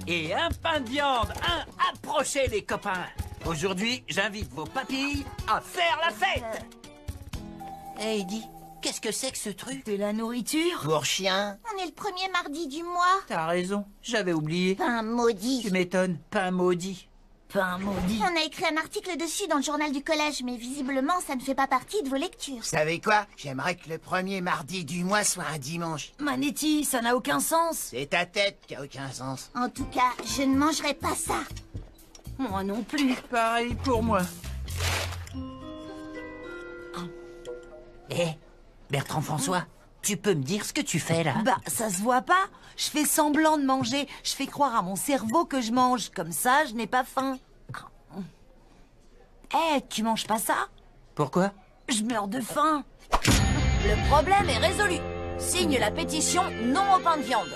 et un pain de viande. Approchez les copains. Aujourd'hui, j'invite vos papilles à faire la fête. Hey, Eddie, qu'est-ce que c'est que ce truc? De la nourriture? Pour chien? On est le premier mardi du mois. T'as raison, j'avais oublié. Pain maudit. Tu m'étonnes, pain maudit. Pain maudit. On a écrit un article dessus dans le journal du collège, mais visiblement, ça ne fait pas partie de vos lectures. Vous savez quoi? J'aimerais que le premier mardi du mois soit un dimanche. Manetti, ça n'a aucun sens. C'est ta tête qui a aucun sens. En tout cas, je ne mangerai pas ça. Moi non plus. Pareil pour moi. Eh, Bertrand François, tu peux me dire ce que tu fais là? Bah, ça se voit pas. Je fais semblant de manger. Je fais croire à mon cerveau que je mange. Comme ça, je n'ai pas faim. Eh, tu manges pas ça? Pourquoi? Je meurs de faim. Le problème est résolu. Signe la pétition non au pain de viande.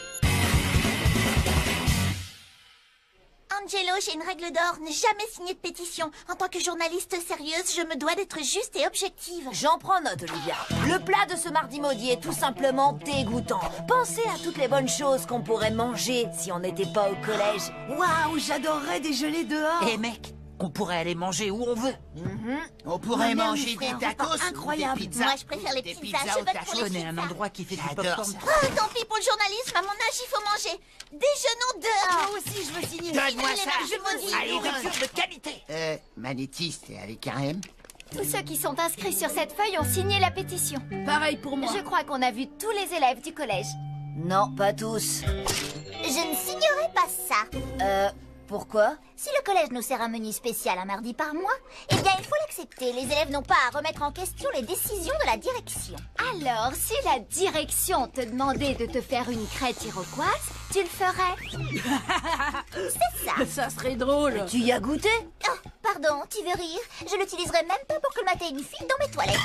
Angelo, j'ai une règle d'or, ne jamais signer de pétition. En tant que journaliste sérieuse, je me dois d'être juste et objective. J'en prends note, Olivia. Le plat de ce mardi maudit est tout simplement dégoûtant. Pensez à toutes les bonnes choses qu'on pourrait manger si on n'était pas au collège. Waouh, j'adorerais déjeuner dehors. Eh mec, on pourrait aller manger où on veut. On pourrait Ma mère manger nous ferait des un repas tacos, incroyable. des pizzas. Moi, je préfère les des pizzas, je au vote pour tacos. les Je connais un pizzas. endroit qui fait du J'adore popcorn. ça. Oh, tant pis pour le journalisme, à mon âge, il faut manger. Déjeunons dehors. Moi aussi, je veux signer. Donne-moi Allez, ça. je vous dis. Allez, nourriture de qualité. Manetti, c'est avec un M? Tous ceux qui sont inscrits sur cette feuille ont signé la pétition. Pareil pour moi. Je crois qu'on a vu tous les élèves du collège. Non, pas tous. Je ne signerai pas ça. Pourquoi? Si le collège nous sert un menu spécial un mardi par mois, eh bien, il faut l'accepter. Les élèves n'ont pas à remettre en question les décisions de la direction. Alors, si la direction te demandait de te faire une crête iroquoise, tu le ferais. C'est ça. Ça serait drôle. Tu y as goûté? Oh, pardon, tu veux rire? Je l'utiliserai même pas pour colmater une fille dans mes toilettes.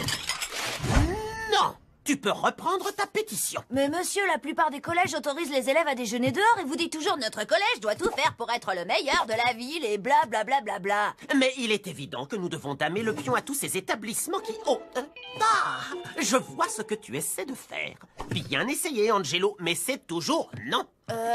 Non, tu peux reprendre ta pétition. Mais monsieur, la plupart des collèges autorisent les élèves à déjeuner dehors et vous dites toujours notre collège doit tout faire pour être le meilleur de la ville et bla bla bla bla bla. Mais il est évident que nous devons damer le pion à tous ces établissements qui... Oh, ah, je vois ce que tu essaies de faire. Bien essayé, Angelo, mais c'est toujours non.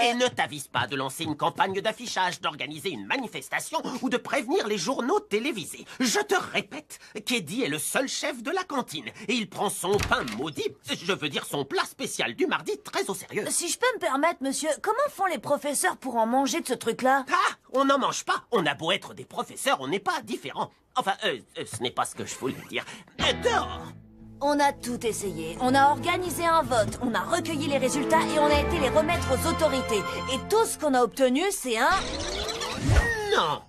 Et ne t'avise pas de lancer une campagne d'affichage, d'organiser une manifestation ou de prévenir les journaux télévisés. Je te répète qu'Eddie est le seul chef de la cantine et il prend son pain maudit, je veux dire son plat spécial du mardi, très au sérieux. Si je peux me permettre, monsieur, comment font les professeurs pour en manger de ce truc-là? Ah, on n'en mange pas. On a beau être des professeurs, on n'est pas différents. Enfin, ce n'est pas ce que je voulais dire. Dehors! On a tout essayé. On a organisé un vote, on a recueilli les résultats et on a été les remettre aux autorités. Et tout ce qu'on a obtenu, c'est un... Non!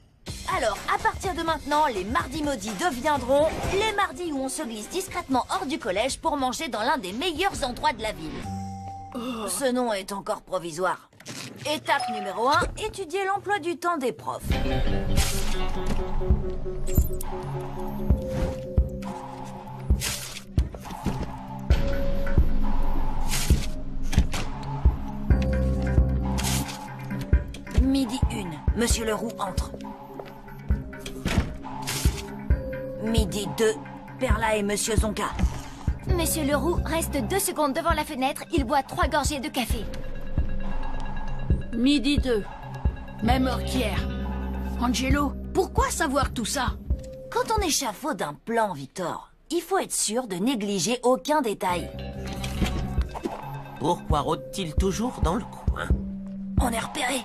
Alors, à partir de maintenant, les mardis maudits deviendront les mardis où on se glisse discrètement hors du collège pour manger dans l'un des meilleurs endroits de la ville. Ce nom est encore provisoire. Étape numéro 1, étudier l'emploi du temps des profs. Midi 1, Monsieur Leroux entre. Midi 2, Perla et Monsieur Zonka. Monsieur Leroux reste 2 secondes devant la fenêtre, il boit 3 gorgées de café. Midi 2. Même heure qu'hier. Angelo, pourquoi savoir tout ça? Quand on échafaude un plan, Victor, il faut être sûr de négliger aucun détail. Pourquoi rôde-t-il toujours dans le coin? On est repéré.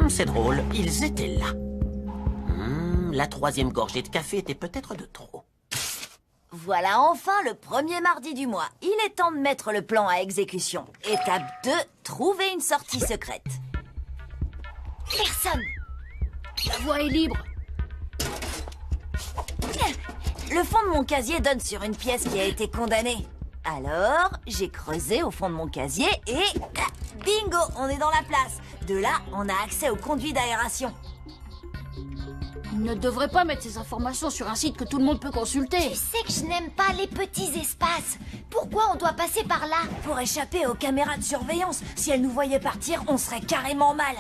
C'est drôle, ils étaient là. La 3e gorgée de café était peut-être de trop. Voilà enfin le premier mardi du mois. Il est temps de mettre le plan à exécution. Étape 2, trouver une sortie secrète. Personne. La voie est libre. Le fond de mon casier donne sur une pièce qui a été condamnée. Alors, j'ai creusé au fond de mon casier et... bingo, on est dans la place. De là, on a accès au conduit d'aération. On ne devrait pas mettre ces informations sur un site que tout le monde peut consulter. Tu sais que je n'aime pas les petits espaces. Pourquoi on doit passer par là? Pour échapper aux caméras de surveillance. Si elles nous voyaient partir, on serait carrément mal.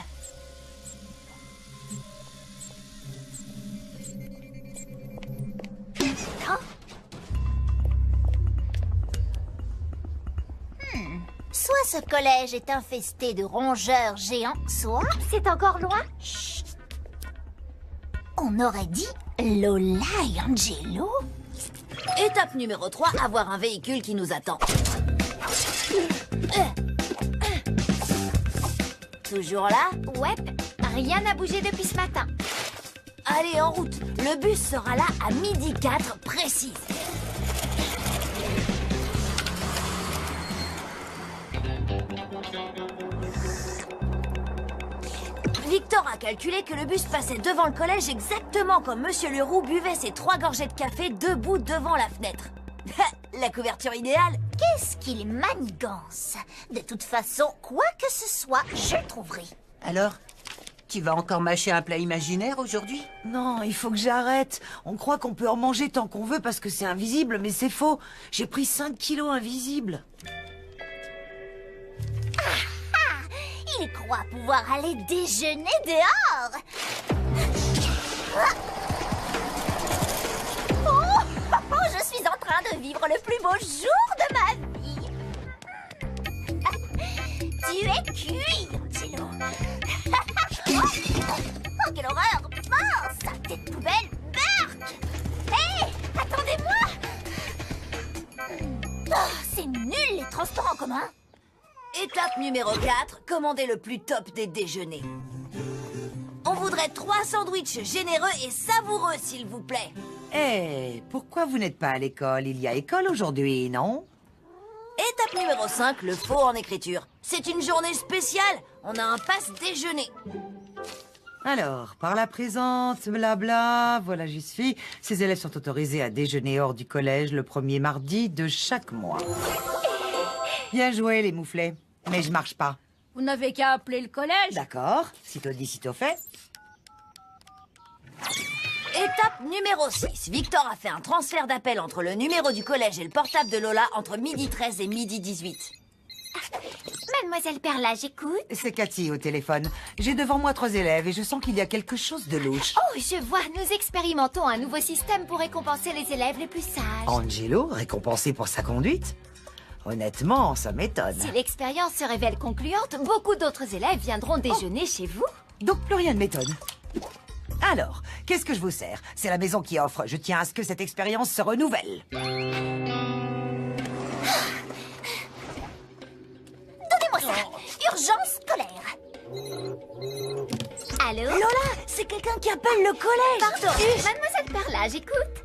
Soit ce collège est infesté de rongeurs géants, soit... C'est encore loin? On aurait dit Lola et Angelo. Étape numéro 3, avoir un véhicule qui nous attend. Toujours là? Ouais, rien n'a bougé depuis ce matin. Allez, en route. Le bus sera là à 12h04 précise. Victor a calculé que le bus passait devant le collège exactement comme Monsieur Leroux buvait ses 3 gorgées de café debout devant la fenêtre. La couverture idéale. Qu'est-ce qu'il manigance? De toute façon, quoi que ce soit, je trouverai. Alors, tu vas encore mâcher un plat imaginaire aujourd'hui? Non, il faut que j'arrête. On croit qu'on peut en manger tant qu'on veut parce que c'est invisible, mais c'est faux. J'ai pris 5 kilos invisibles. Il croit pouvoir aller déjeuner dehors. Oh, je suis en train de vivre le plus beau jour de ma vie. Tu es cuit, Angelo. Oh, quelle horreur! Mince, sa tête poubelle, Burk! Hé, attendez-moi! Oh, c'est nul, les transports en commun. Étape numéro 4, commander le plus top des déjeuners. On voudrait 3 sandwichs généreux et savoureux, s'il vous plaît. Eh, pourquoi vous n'êtes pas à l'école? Il y a école aujourd'hui, non? Étape numéro 5, le faux en écriture. C'est une journée spéciale, on a un passe déjeuner. Alors, par la présente, blabla, voilà, j'y suis. Ces élèves sont autorisés à déjeuner hors du collège le premier mardi de chaque mois. Bien joué, les mouflets. Mais je marche pas. Vous n'avez qu'à appeler le collège. D'accord, sitôt dit, sitôt fait. Étape numéro 6, Victor a fait un transfert d'appel entre le numéro du collège et le portable de Lola entre 12h13 et 12h18. Mademoiselle Perla, j'écoute. C'est Cathy au téléphone. J'ai devant moi 3 élèves et je sens qu'il y a quelque chose de louche. Oh, je vois, nous expérimentons un nouveau système pour récompenser les élèves les plus sages. Angelo, récompensé pour sa conduite? Honnêtement, ça m'étonne. Si l'expérience se révèle concluante, beaucoup d'autres élèves viendront déjeuner chez vous. Donc plus rien ne m'étonne. Alors, qu'est-ce que je vous sers? C'est la maison qui offre. Je tiens à ce que cette expérience se renouvelle. Donnez-moi ça. Urgence scolaire. Allô? Lola, c'est quelqu'un qui appelle le collège. Pardon, Mademoiselle Perla, j'écoute.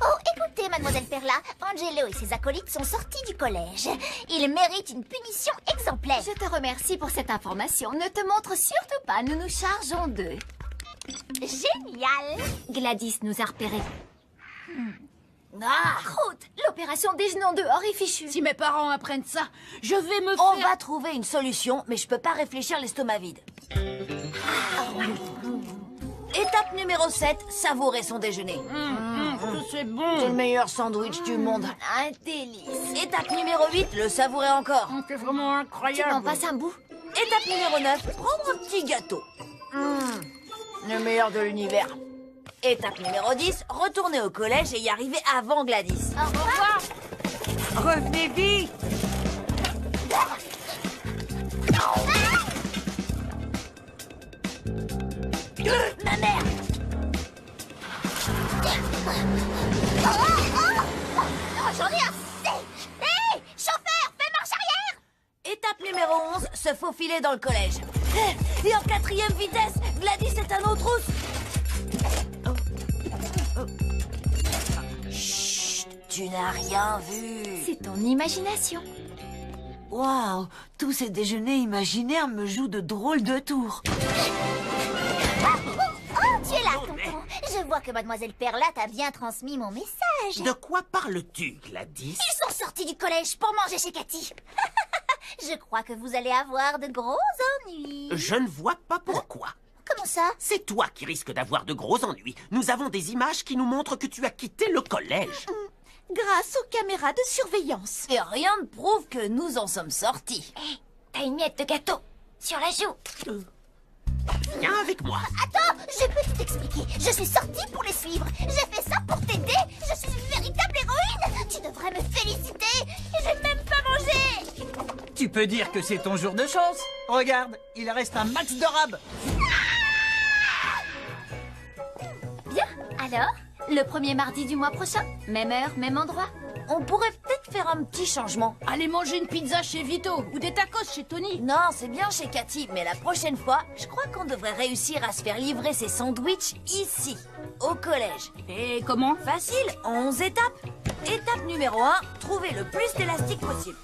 Oh, écoutez, Mademoiselle Perla, Angelo et ses acolytes sont sortis du collège. Ils méritent une punition exemplaire. Je te remercie pour cette information. Ne te montre surtout pas, nous nous chargeons d'eux. Génial. Gladys nous a repérés. Ah, Croûte, l'opération déjeunons dehors est fichue. Si mes parents apprennent ça, je vais me on faire... va trouver une solution, mais je peux pas réfléchir l'estomac vide. Étape numéro 7, savourer son déjeuner. c'est C'est bon. le meilleur sandwich du monde. Un délice. Étape numéro 8, le savourer encore. C'est vraiment Tu incroyable. m'en passes un bout? Étape numéro 9, prendre un petit gâteau. Le meilleur de l'univers. Étape numéro 10, retourner au collège et y arriver avant Gladys. Au revoir. Revenez vite! Ma mère! Oh, j'en ai assez. Hé, chauffeur, fais marche arrière. Étape numéro 11, se faufiler dans le collège. Et en 4e vitesse, Gladys est à nos trousses. Chut, tu n'as rien vu. C'est ton imagination. Waouh! Tous ces déjeuners imaginaires me jouent de drôles de tours. Oh, tu es là, tonton. Je vois que Mademoiselle Perla t'a bien transmis mon message. De quoi parles-tu, Gladys? Ils sont sortis du collège pour manger chez Cathy. Je crois que vous allez avoir de gros ennuis. Je ne vois pas pourquoi. Comment ça? C'est toi qui risques d'avoir de gros ennuis. Nous avons des images qui nous montrent que tu as quitté le collège. Grâce aux caméras de surveillance. Et rien ne prouve que nous en sommes sortis. Hé, t'as une miette de gâteau sur la joue. Viens avec moi. Attends, je peux tout expliquer. Je suis sortie pour les suivre. J'ai fait ça pour t'aider. Je suis une véritable héroïne. Tu devrais me féliciter. Et j'ai même pas mangé. Tu tu peux dire que c'est ton jour de chance. Regarde, il reste un max de rab. Bien, alors, le premier mardi du mois prochain, même heure, même endroit. On pourrait peut-être faire un petit changement. Allez manger une pizza chez Vito ou des tacos chez Tony. Non, c'est bien chez Cathy, mais la prochaine fois, je crois qu'on devrait réussir à se faire livrer ses sandwichs ici, au collège. Et comment? Facile, 11 étapes. Étape numéro 1, trouver le plus d'élastique possible.